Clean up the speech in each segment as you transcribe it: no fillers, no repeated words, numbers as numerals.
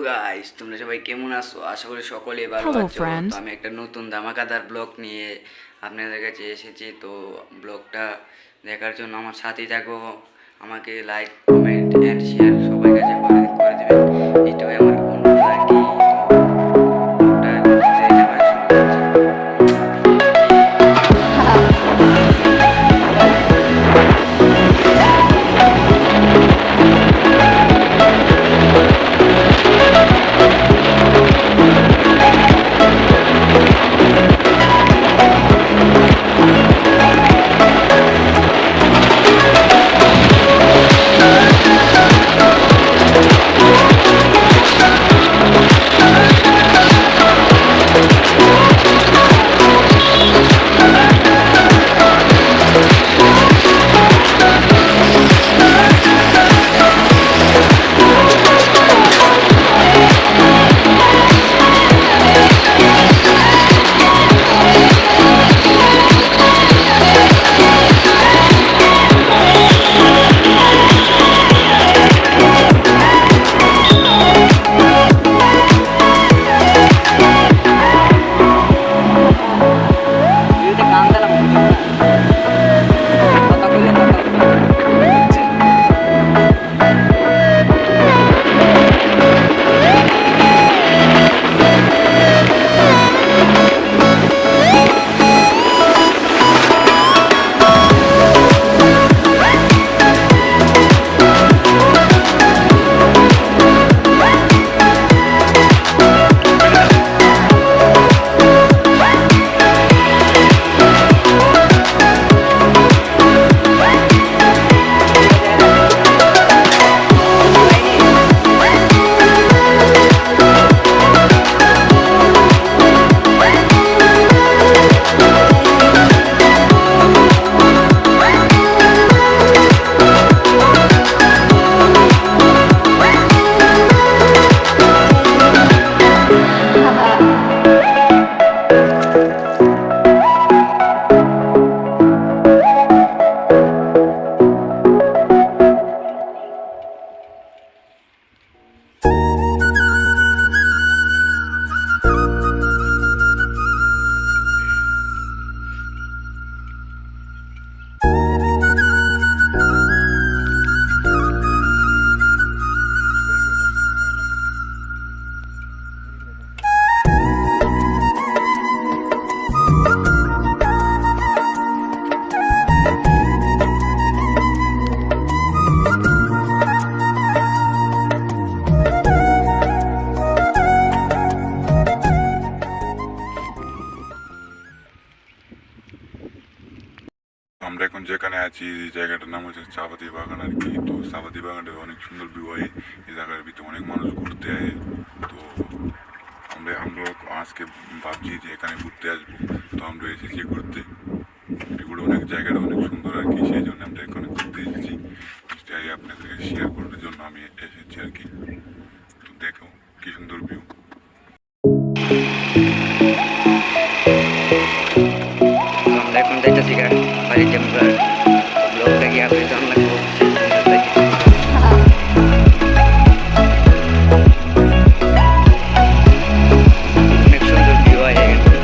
Guys, তোমরা সবাই কেমন আছো? আশা করি সকলেই ভালো Hello, আছো। তো friends. আমি একটা নতুন ধামাকাদার ব্লগ নিয়ে আপনাদের কাছে এসেছি। তো ব্লগটা দেখার জন্য আমার সাথেই থাকো। আমাকে লাইক, কমেন্ট এন্ড শেয়ার সবাই কাছে করে দিবেন। এটাই আমার অনুরোধ আর কি। তো ব্লগটা দেরি না করে শুরু করছি। ভিডিওতে গান দিলাম কথা কইলে আমরা এখন যেখানে আছি এই জায়গাটার নাম হচ্ছে চাপাতি বাগান আর কি। তো চাপাতি বাগানটা অনেক সুন্দর ভিউ হয়। এই জায়গার ভিতরে অনেক মানুষ ঘুরতে আসে। তো আমরা আজকে ভাবছি যে এখানে ঘুরতে আসবো। তো আমরা এসেছি ঘুরতে। এগুলো অনেক জায়গাটা অনেক সুন্দর আর কি, সেই জন্য আমরা এখানে ঘুরতে এসেছি। এটাই আপনাদেরকে শেয়ার করার জন্য আমি এসেছি আর কি। তো দেখো কি সুন্দর ভিউ। আমরা এখন যাইতেছি বাড়িতে। ব্লগটা কি আপনি জানলা অনেক সুন্দর ভিউ হয় এখানে।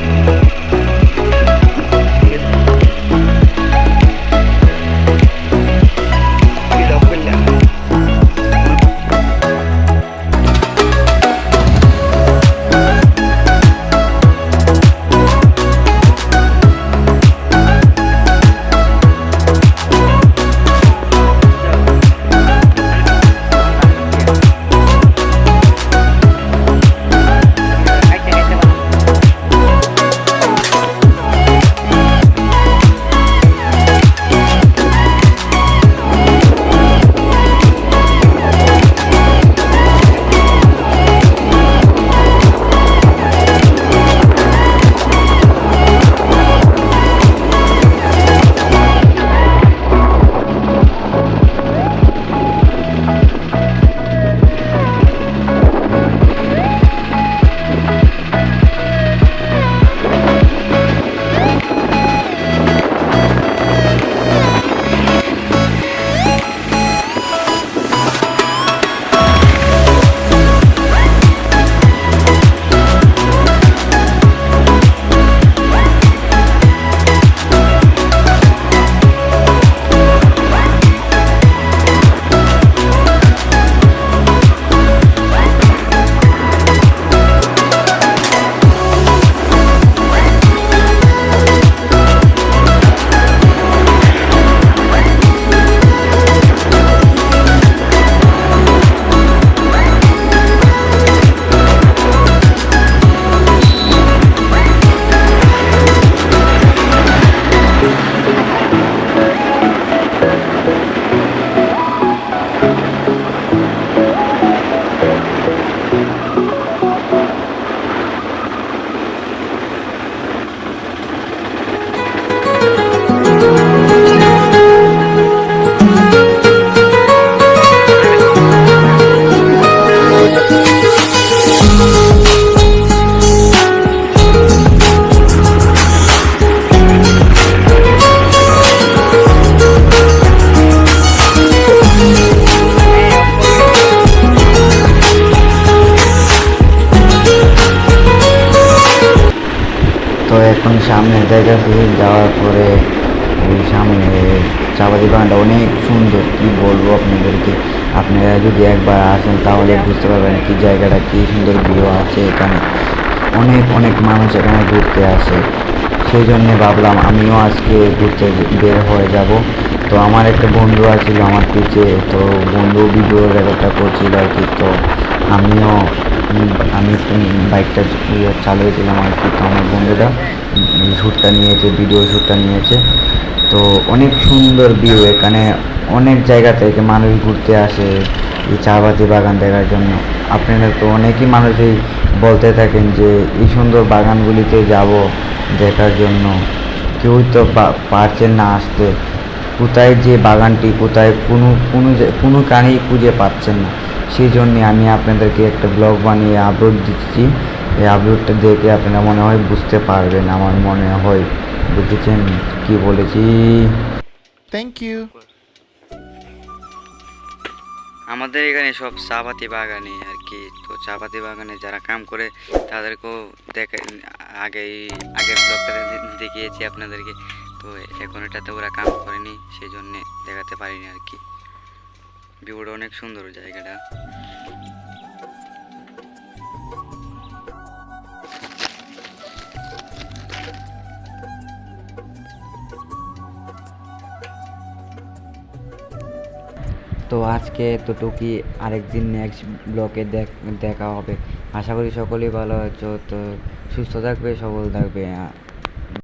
এখন সামনে দেখাচ্ছি, যাওয়ার পরে ওই সামনে চাপাতি বাগানটা অনেক সুন্দর, কি বলবো আপনাদেরকে। আপনারা যদি একবার আসেন তাহলে বুঝতে পারবেন কি জায়গাটা কি সুন্দর ভিউ আছে এখানে। অনেক অনেক মানুষ এখানে ঘুরতে আসে, সেই জন্যে ভাবলাম আমিও আজকে ঘুরতে বের হয়ে যাব। তো আমার একটা বন্ধু আছিল আমার পিছে, তো বন্ধু ভিডিও রেকর্ডটা করছিল আর কি। তো আমিও আমি বাইকটা চালিয়েছিলাম আর কি। তো আমার বন্ধুটা শ্যুটটা নিয়েছে, ভিডিও শ্যুটটা নিয়েছে। তো অনেক সুন্দর ভিউ এখানে, অনেক জায়গা থেকে মানুষ ঘুরতে আসে এই চাপাতি বাগান দেখার জন্য। আপনারা তো অনেকই মানুষই বলতে থাকেন যে এই সুন্দর বাগানগুলিতে যাব দেখার জন্য, কেউই তো পারছেন না আসতে। কোথায় যে বাগানটি, কোথায় কোনো কানেই খুঁজে পাচ্ছেন না। সেই জন্যে আমি আপনাদেরকে একটা ব্লগ বানিয়ে আপলোড দিচ্ছি। এই আপলোডটা দেখে আপনারা মনে হয় বুঝতে পারবেন, আমার মনে হয় বুঝেছেন কি বলেছি। Thank you. আমাদের এখানে সব চাপাতি বাগানে আর কি। তো চাপাতি বাগানে যারা কাম করে তাদেরকেও দেখে, আগের ব্লগটাতে দেখিয়েছি আপনাদেরকে। তো এখন এটাতে ওরা কাম করেনি, সেই জন্যে দেখাতে পারিনি আর কি। ভিউটা অনেক সুন্দর জায়গাটা। তো আজকে এতটুকুই, আরেকদিন নেক্সট ব্লগে দেখা হবে। আশা করি সকলেই ভালো আছো। তো সুস্থ থাকবে, সবল থাকবে।